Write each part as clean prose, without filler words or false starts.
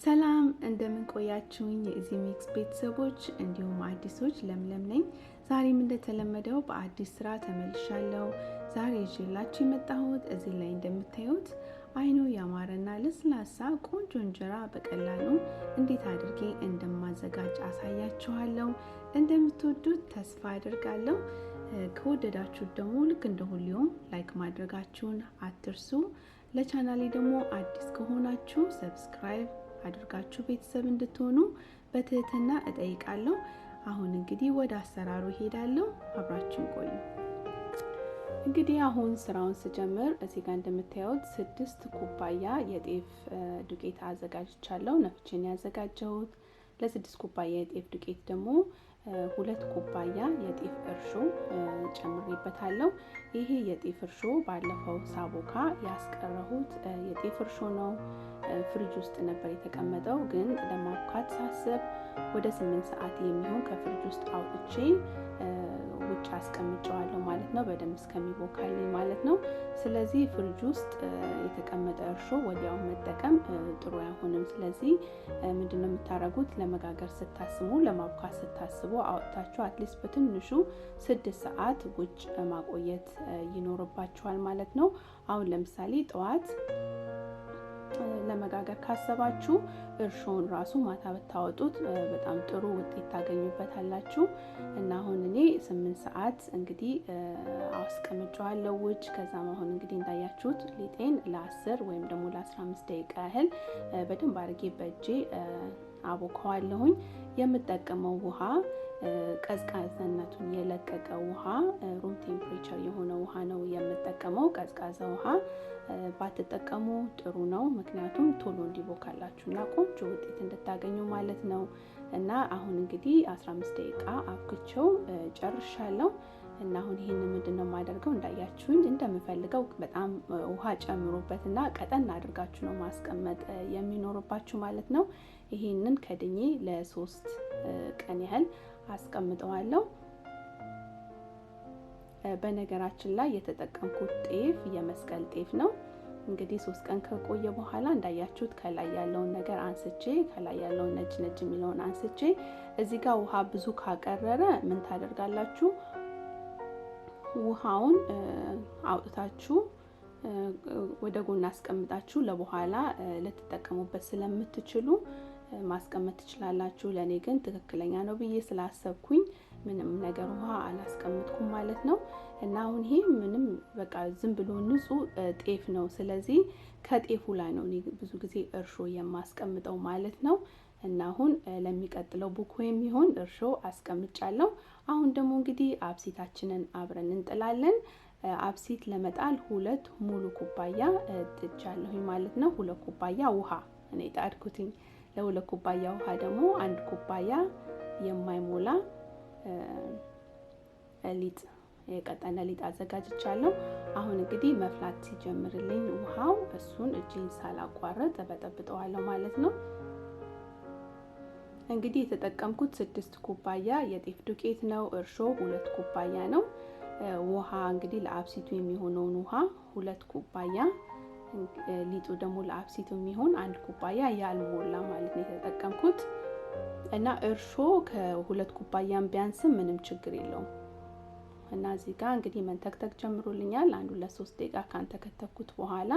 ሰላም እንደምን ቆያችሁኝ የዚህ ሚክስ ቤተሰቦች እንዲሁም አዲሶች ለምለም ነኝ። ዛሬም እንደተለመደው በአዲስ ስራ ተመልሻለሁ። ዛሬ ይዤላችሁ የመጣሁት እዚህ ላይ እንደምታዩት አይኑ ያማረና ለስላሳ ቆንጆ እንጀራ በቀላሉ እንዴት አድርጌ እንደማዘጋጅ አሳያችኋለሁ። እንደምትወዱት ተስፋ አድርጋለሁ። ከወደዳችሁት ደግሞ ልክ እንደሁሉም ላይክ ማድረጋችሁን አትርሱ። ለቻናሌ ደግሞ አዲስ ከሆናችሁ ሰብስክራይብ አድርጋችሁ ቤተሰብ እንድትሆኑ በትህትና እጠይቃለሁ። አሁን እንግዲህ ወደ አሰራሩ ሄዳለሁ። አብራችሁን ቆዩ። እንግዲህ አሁን ስራውን ስጀምር እዚህ ጋር እንደምታዩት 6 ኩባያ የጤፍ ዱቄት አዘጋጅቻለሁ። ነፍቼን ያዘጋጀሁት ለ6 ኩባያ የጤፍ ዱቄት ደግሞ 2 ኩባያ የጤፍ እርሾ ጨምሬበታለሁ። ይሄ የጤፍ እርሾ ባለፈው ሳቦካ ያስቀረሁት የጤፍ እርሾ ነው። ፍሪጅ ውስጥ ነበር የተቀመጠው፣ ግን ለማብካት ሳስብ ወደ 8 ሰዓት የሚሆን ከፍሪጅ ውስጥ አውጥቼ ውጭ አስቀምጨዋለሁ ማለት ነው፣ በደንብ እስከሚቦካልኝ ማለት ነው። ስለዚህ ፍሪጅ ውስጥ የተቀመጠ እርሾ ወዲያው መጠቀም ጥሩ አይሆንም። ስለዚህ ምንድነው የምታረጉት? ለመጋገር ስታስቡ፣ ለማብካት ስታስቡ አውጥታችሁ አትሊስት በትንሹ 6 ሰዓት ውጭ ማቆየት ይኖርባችኋል ማለት ነው። አሁን ለምሳሌ ጠዋት ለመጋገር ካሰባችሁ እርሾውን ራሱ ማታ ብታወጡት በጣም ጥሩ ውጤት ታገኙበታላችሁ። እና አሁን እኔ 8 ሰዓት እንግዲህ አስቀምጨዋለሁ ውጭ። ከዛም አሁን እንግዲህ እንዳያችሁት ሊጤን ለ10 ወይም ደግሞ ለ15 ደቂቃ ያህል በደንብ አድርጌ በእጄ አቦካዋለሁኝ። የምጠቀመው ውሃ ቀዝቃዛነቱን የለቀቀ ውሃ፣ ሩም ቴምፕሬቸር የሆነ ውሃ ነው የምጠቀመው። ቀዝቃዛ ውሃ ባትጠቀሙ ጥሩ ነው፣ ምክንያቱም ቶሎ እንዲቦካላችሁና ቆንጆ ውጤት እንድታገኙ ማለት ነው። እና አሁን እንግዲህ 15 ደቂቃ አብክቼው ጨርሻለሁ። እና አሁን ይሄን ምንድነው የማደርገው? እንዳያችሁኝ እንደምፈልገው በጣም ውሃ ጨምሩበትና ቀጠን አድርጋችሁ ነው ማስቀመጥ የሚኖርባችሁ ማለት ነው። ይሄንን ከድኜ ለ3 ቀን ያህል አስቀምጠዋለሁ። በነገራችን ላይ የተጠቀምኩት ጤፍ የመስቀል ጤፍ ነው። እንግዲህ 3 ቀን ከቆየ በኋላ እንዳያችሁት ከላይ ያለውን ነገር አንስቼ፣ ከላይ ያለውን ነጭ የሚለውን አንስቼ፣ እዚህ ጋር ውሃ ብዙ ካቀረረ ምን ታደርጋላችሁ? ውሃውን አውጥታችሁ ወደ ጎን አስቀምጣችሁ ለበኋላ ልትጠቀሙበት ስለምትችሉ ማስቀመጥ ትችላላችሁ። ለኔ ግን ትክክለኛ ነው ብዬ ስላሰብኩኝ ምንም ነገር ውሃ አላስቀምጥኩም ማለት ነው። እና አሁን ይሄ ምንም በቃ ዝም ብሎ ንጹህ ጤፍ ነው። ስለዚህ ከጤፉ ላይ ነው እኔ ብዙ ጊዜ እርሾ የማስቀምጠው ማለት ነው። እና አሁን ለሚቀጥለው ቡኮ የሚሆን እርሾ አስቀምጫለሁ። አሁን ደግሞ እንግዲህ አብሲታችንን አብረን እንጥላለን። አብሲት ለመጣል 2 ሙሉ ኩባያ ጥጃለሁኝ ማለት ነው። 2 ኩባያ ውሃ እኔ ጣድኩትኝ። ለ2 ኩባያ ውሃ ደግሞ 1 ኩባያ የማይሞላ ሊጥ፣ የቀጠነ ሊጥ አዘጋጅቻለሁ። አሁን እንግዲህ መፍላት ሲጀምርልኝ ውሃው እሱን እጄን ሳላቋርጥ በጠብጠዋለሁ ማለት ነው። እንግዲህ የተጠቀምኩት 6 ኩባያ የጤፍ ዱቄት ነው። እርሾ 2 ኩባያ ነው። ውሃ እንግዲህ ለአብሲቱ የሚሆነውን ውሃ 2 ኩባያ፣ ሊጡ ደግሞ ለአብሲቱ የሚሆን 1 ኩባያ ያልሞላ ማለት ነው የተጠቀምኩት። እና እርሾ ከ2 ኩባያም ቢያንስም ምንም ችግር የለውም። እና እዚህ ጋር እንግዲህ መንተክተክ ጀምሮልኛል። 1-3 ደቂቃ ካንተከተኩት በኋላ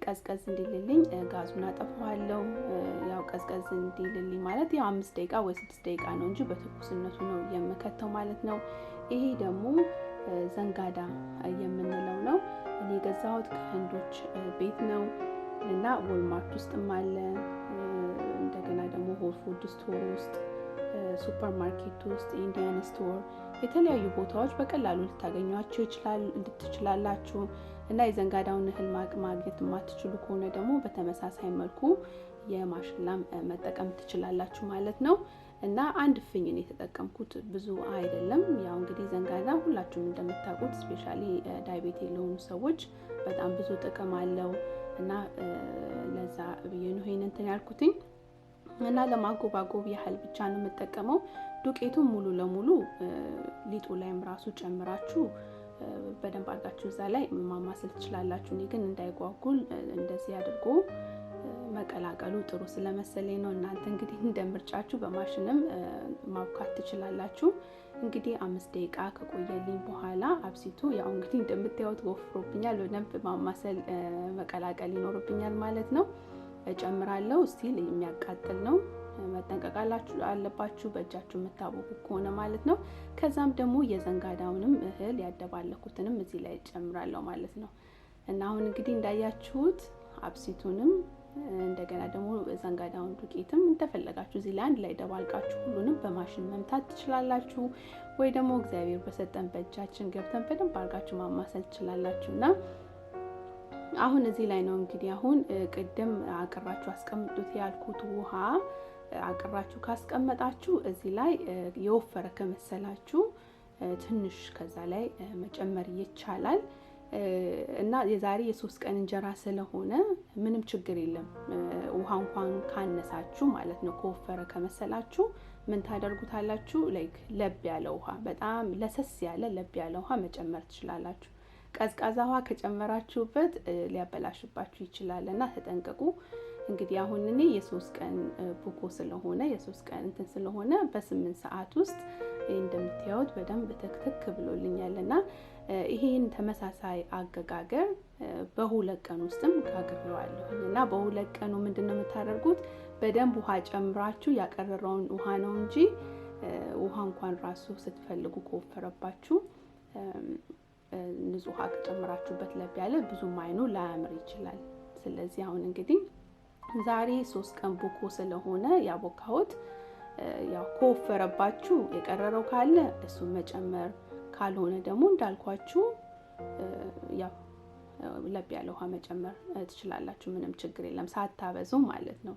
ቀዝቀዝ እንዲልልኝ ጋዙን አጠፋዋለሁ። ያው ቀዝቀዝ እንዲልልኝ ማለት ያው 5 ደቂቃ ወይ 6 ደቂቃ ነው እንጂ በትኩስነቱ ነው የምከተው ማለት ነው። ይሄ ደግሞ ዘንጋዳ የምንለው ነው። እኔ የገዛሁት ከህንዶች ቤት ነው እና ወልማርት ውስጥም አለ። እንደገና ደግሞ ሆል ፉድ ስቶር ውስጥ፣ ሱፐር ማርኬት ውስጥ፣ ኢንዲያን ስቶር፣ የተለያዩ ቦታዎች በቀላሉ ልታገኟቸው ትችላላችሁ። እና የዘንጋዳውን እህል ማግኘት የማትችሉ ከሆነ ደግሞ በተመሳሳይ መልኩ የማሽላም መጠቀም ትችላላችሁ ማለት ነው። እና 1 ፍኝ ነው የተጠቀምኩት፣ ብዙ አይደለም። ያው እንግዲህ ዘንጋዳ ሁላችሁም እንደምታውቁት ስፔሻሊ ዳያቤቲስ ለሆኑ ሰዎች በጣም ብዙ ጥቅም አለው። እና ለዛ ብዬ ነው ይሄን እንትን ያልኩትኝ። እና ለማጎባጎብ ያህል ብቻ ነው የምጠቀመው። ዱቄቱን ሙሉ ለሙሉ ሊጡ ላይም ራሱ ጨምራችሁ በደንብ አድርጋችሁ እዛ ላይ ማማሰል ትችላላችሁ። እኔ ግን እንዳይጓጉል እንደዚህ አድርጎ መቀላቀሉ ጥሩ ስለመሰለኝ ነው። እናንተ እንግዲህ እንደምርጫችሁ በማሽንም ማብካት ትችላላችሁ። እንግዲህ 5 ደቂቃ ከቆየልኝ በኋላ አብሲቱ ያው እንግዲህ እንደምታዩት ወፍሮብኛል። በደንብ ማማሰል መቀላቀል ይኖርብኛል ማለት ነው። እጨምራለሁ። ስቲል የሚያቃጥል ነው። መጠንቀቅ አለባችሁ በእጃችሁ የምታቦኩ ከሆነ ማለት ነው። ከዛም ደግሞ የዘንጋዳውንም እህል ያደባለኩትንም እዚህ ላይ እጨምራለሁ ማለት ነው። እና አሁን እንግዲህ እንዳያችሁት አብሲቱንም እንደገና ደግሞ ዘንጋዳውን ዱቄትም እንደፈለጋችሁ እዚህ ላይ አንድ ላይ ደባልቃችሁ ሁሉንም በማሽን መምታት ትችላላችሁ። ወይ ደግሞ እግዚአብሔር በሰጠን በእጃችን ገብተን በደንብ አድርጋችሁ ማማሰል ትችላላችሁና አሁን እዚህ ላይ ነው እንግዲህ አሁን ቅድም አቅራችሁ አስቀምጡት ያልኩት ውሃ አቅራችሁ ካስቀመጣችሁ እዚህ ላይ የወፈረ ከመሰላችሁ ትንሽ ከዛ ላይ መጨመር ይቻላል። እና የዛሬ የ3 ቀን እንጀራ ስለሆነ ምንም ችግር የለም። ውሃ እንኳን ካነሳችሁ ማለት ነው ከወፈረ ከመሰላችሁ ምን ታደርጉታላችሁ? ላይክ ለብ ያለ ውሃ በጣም ለሰስ ያለ ለብ ያለ ውሃ መጨመር ትችላላችሁ። ቀዝቃዛ ውሃ ከጨመራችሁበት ሊያበላሽባችሁ ይችላልና ተጠንቀቁ። እንግዲህ አሁን እኔ የ3 ቀን ቡኮ ስለሆነ የ3 ቀን እንትን ስለሆነ በ8 ሰዓት ውስጥ እንደምታዩት በደንብ ተክተክ ብሎልኛልና ይሄን ተመሳሳይ አገጋገር በ2 ቀን ውስጥም ጋግሬዋለሁ። እና በ2 ቀኑ ምንድነው የምታደርጉት? በደንብ ውሃ ጨምራችሁ ያቀረረውን ውሃ ነው እንጂ ውሃ እንኳን ራሱ ስትፈልጉ ከወፈረባችሁ ንጹህ ውሃ ከጨመራችሁበት ለብ ያለ ብዙም አይኑ ላያምር ይችላል። ስለዚህ አሁን እንግዲህ ዛሬ 3 ቀን ቡኮ ስለሆነ ያቦካሁት ያው ከወፈረባችሁ የቀረረው ካለ እሱ መጨመር ካልሆነ ደግሞ እንዳልኳችሁ ያው ለብ ያለ ውሃ መጨመር ትችላላችሁ። ምንም ችግር የለም ሳታበዙ ማለት ነው።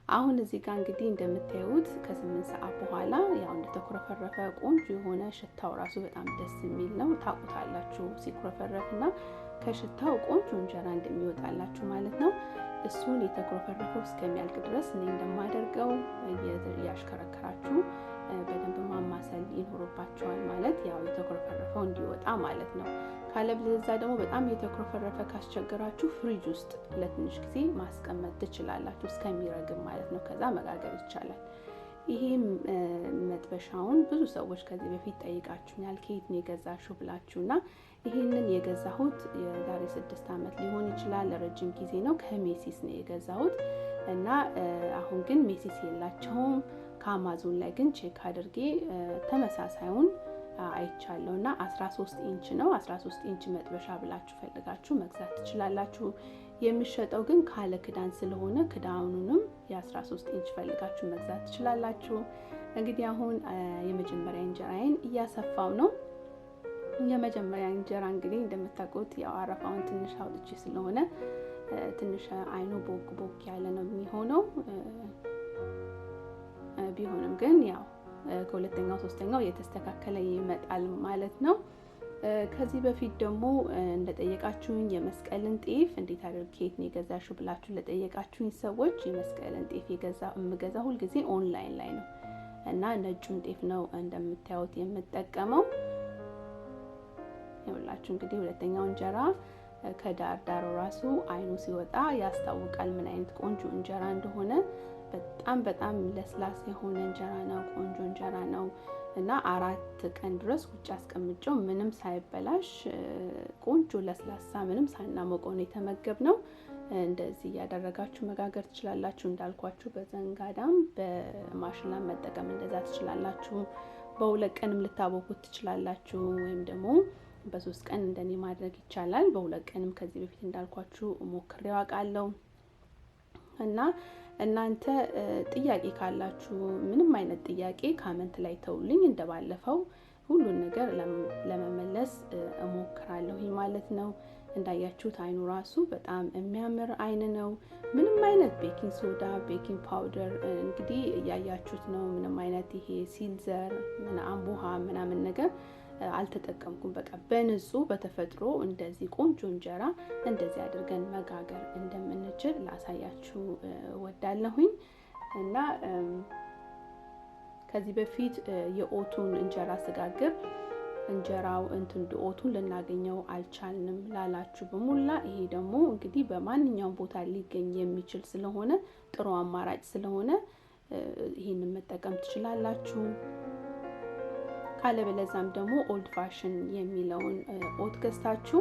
አሁን እዚህ ጋር እንግዲህ እንደምታዩት ከ8 ሰዓት በኋላ ያው እንደተኮረፈረፈ ቆንጆ የሆነ ሽታው ራሱ በጣም ደስ የሚል ነው። ታውቁታላችሁ ሲኮረፈረፍና ከሽታው ቆንጆ እንጀራ እንደሚወጣላችሁ ማለት ነው። እሱን የተኮረፈረፈው እስከሚያልቅ ድረስ እኔ እንደማደርገው ያሽከረከራችሁ በደንብ ማማሰል ይኖርባችኋል ማለት ያው የተኮረፈረፈው እንዲወጣ ማለት ነው። ካለበለዛ ደግሞ በጣም የተኮረፈረፈ ካስቸገራችሁ ፍሪጅ ውስጥ ለትንሽ ጊዜ ማስቀመጥ ትችላላችሁ እስከሚረግም ማለት ነው። ከዛ መጋገር ይቻላል። ይሄም መጥበሻውን ብዙ ሰዎች ከዚህ በፊት ጠይቃችሁኛል ከየት ነው የገዛሽው ብላችሁና ይሄንን የገዛሁት የዛሬ 6 ዓመት ሊሆን ይችላል። ረጅም ጊዜ ነው። ከሜሲስ ነው የገዛሁት እና አሁን ግን ሜሲስ የላቸውም። ከአማዞን ላይ ግን ቼክ አድርጌ ተመሳሳዩን አይቻለውና 13 ኢንች ነው። 13 ኢንች መጥበሻ ብላችሁ ፈልጋችሁ መግዛት ትችላላችሁ። የሚሸጠው ግን ካለ ክዳን ስለሆነ ክዳኑንም የ13 ኢንች ፈልጋችሁ መግዛት ትችላላችሁ። እንግዲህ አሁን የመጀመሪያ እንጀራዬን እያሰፋው ነው። የመጀመሪያ እንጀራ እንግዲህ እንደምታውቁት ያው አረፋውን ትንሽ አውጥቼ ስለሆነ ትንሽ አይኑ ቦግ ቦግ ያለ ነው የሚሆነው። ቢሆንም ግን ያው ከሁለተኛው ሶስተኛው የተስተካከለ ይመጣል ማለት ነው። ከዚህ በፊት ደግሞ እንደጠየቃችሁኝ የመስቀልን ጤፍ እንዴት አድርጌ ነው የገዛሽው ብላችሁ ለጠየቃችሁኝ ሰዎች የመስቀልን ጤፍ የምገዛ ሁሉ ጊዜ ኦንላይን ላይ ነው እና ነጩን ጤፍ ነው እንደምታዩት የምጠቀመው። ይኸውላችሁ እንግዲህ ሁለተኛው እንጀራ ከዳር ዳሩ ራሱ አይኑ ሲወጣ ያስታውቃል ምን አይነት ቆንጆ እንጀራ እንደሆነ። በጣም ለስላሳ የሆነ እንጀራ ነው። ቆንጆ እንጀራ ነው እና 4 ቀን ድረስ ቁጭ አስቀምጬው ምንም ሳይበላሽ ቆንጆ ለስላሳ ምንም ሳናሞቀው ነው የተመገብነው። እንደዚህ ያደረጋችሁ መጋገር ትችላላችሁ። እንዳልኳችሁ በዘንጋዳም በማሽላ መጠቀም እንደዛ ትችላላችሁ። በ2 ቀንም ልታቦኩት ትችላላችሁ ወይም ደግሞ በ3 ቀን እንደኔ ማድረግ ይቻላል። በ2 ቀንም ከዚህ በፊት እንዳልኳችሁ ሞክሬው አውቃለሁ። እና እናንተ ጥያቄ ካላችሁ ምንም አይነት ጥያቄ ካመንት ላይ ተውልኝ። እንደባለፈው ሁሉን ነገር ለመመለስ እሞክራለሁ ማለት ነው። እንዳያችሁት አይኑ ራሱ በጣም የሚያምር አይን ነው። ምንም አይነት ቤኪንግ ሶዳ፣ ቤኪንግ ፓውደር እንግዲህ ያያችሁት ነው። ምንም አይነት ይሄ ሲልዘር ውሃ ምናምን ነገር አልተጠቀምኩም። በቃ በንጹህ በተፈጥሮ እንደዚህ ቆንጆ እንጀራ እንደዚህ አድርገን መጋገር እንደምንችል ላሳያችሁ ወዳለሁኝ። እና ከዚህ በፊት የኦቱን እንጀራ ስጋግር እንጀራው እንትን ዱኦቱን ልናገኘው አልቻልንም ላላችሁ በሙላ ይሄ ደግሞ እንግዲህ በማንኛውም ቦታ ሊገኝ የሚችል ስለሆነ ጥሩ አማራጭ ስለሆነ ይሄንን መጠቀም ትችላላችሁ። ካለበለዛም ደግሞ ኦልድ ፋሽን የሚለውን ኦት ገዝታችሁ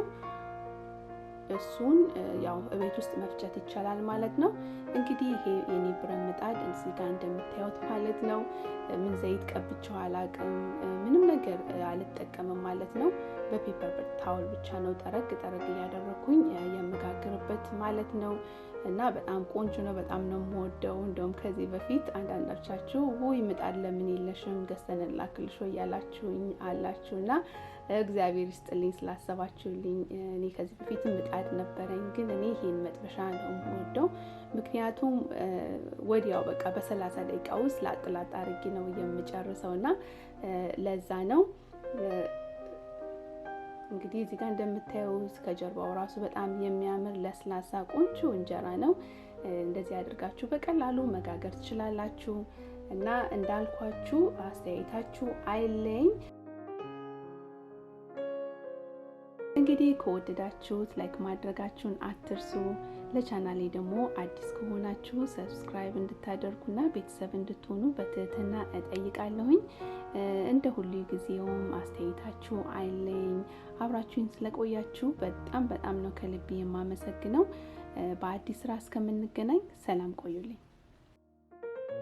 እሱን ያው እቤት ውስጥ መፍጨት ይቻላል ማለት ነው። እንግዲህ ይሄ የኔ ብረት ምጣድ እዚህ ጋር እንደምታዩት ማለት ነው። ምን ዘይት ቀብቼው አላቅም፣ ምንም ነገር አልጠቀምም ማለት ነው። በፔፐር ታውል ብቻ ነው ጠረግ እያደረኩኝ የምጋግርበት ማለት ነው። እና በጣም ቆንጆ ነው፣ በጣም ነው የምወደው። እንደውም ከዚህ በፊት አንዳንዶቻችሁ ውይ ምጣድ ለምን የለሽም ገዝተን ላክልሽ ያላችሁኝ አላችሁና እግዚአብሔር ይስጥልኝ ስላሰባችሁልኝ። እኔ ከዚህ በፊት ምጣድ ነበረኝ፣ ግን እኔ ይሄን መጥበሻ ነው የምወደው። ምክንያቱም ወዲያው በቃ በ30 ደቂቃ ውስጥ ላጥላጥ አድርጌ ነው የምጨርሰውና ለዛ ነው። እንግዲህ እዚህ ጋር እንደምታዩት ከጀርባው ራሱ በጣም የሚያምር ለስላሳ ቆንጆ እንጀራ ነው። እንደዚህ አድርጋችሁ በቀላሉ መጋገር ትችላላችሁ እና እንዳልኳችሁ አስተያየታችሁ አይለኝ። እንግዲህ ከወደዳችሁት ላይክ ማድረጋችሁን አትርሱ። ለቻናሌ ደግሞ አዲስ ከሆናችሁ ሰብስክራይብ እንድታደርጉና ቤተሰብ እንድትሆኑ በትህትና እጠይቃለሁኝ። እንደ ሁሉ ጊዜውም አስተያየታችሁ አይለኝ። አብራችሁኝ ስለቆያችሁ በጣም ነው ከልቤ የማመሰግነው። በአዲስ ስራ እስከምንገናኝ ሰላም ቆዩልኝ።